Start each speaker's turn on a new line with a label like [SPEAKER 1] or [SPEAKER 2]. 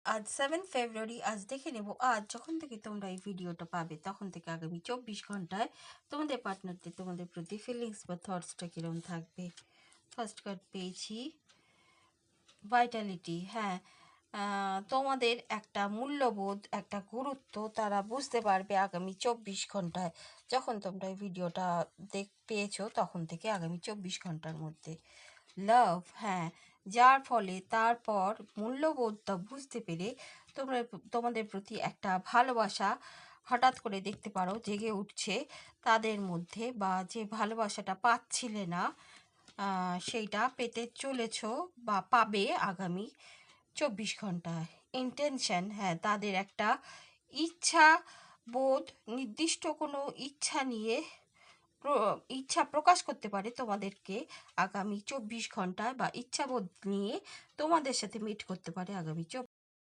[SPEAKER 1] আজ 7 ফেব্রুয়ারি। আজ দেখে নেব আজ যখন থেকে তোমরা এই ভিডিওটা পাবে তখন থেকে আগামী 24 ঘন্টায় তোমাদের পার্টনারদের তোমাদের প্রতি ফিলিংস বা থটসটা কীরকম থাকবে। ফার্স্ট কার্ড পেয়েছি ভাইটালিটি। হ্যাঁ, তোমাদের একটা মূল্যবোধ, একটা গুরুত্ব তারা বুঝতে পারবে আগামী 24 ঘন্টায়। যখন তোমরা এই ভিডিওটা পেয়েছো তখন থেকে আগামী 24 ঘন্টার মধ্যে। লাভ, হ্যাঁ, যার ফলে তারপর মূল্যবোধটা বুঝতে পেরে তোমরা তোমাদের প্রতি একটা ভালোবাসা হঠাৎ করে দেখতে পারো জেগে উঠছে তাদের মধ্যে, বা যে ভালোবাসাটা পাচ্ছিলে না সেইটা পেতে চলেছ বা পাবে আগামী 24 ঘন্টায়। ইন্টেনশন, হ্যাঁ, তাদের একটা ইচ্ছা বোধ, নির্দিষ্ট কোনো ইচ্ছা নিয়ে ইচ্ছা প্রকাশ করতে পারে তোমাদেরকে আগামী 24 ঘন্টায়, বা ইচ্ছাবোধ নিয়ে তোমাদের সাথে মিট করতে পারে আগামী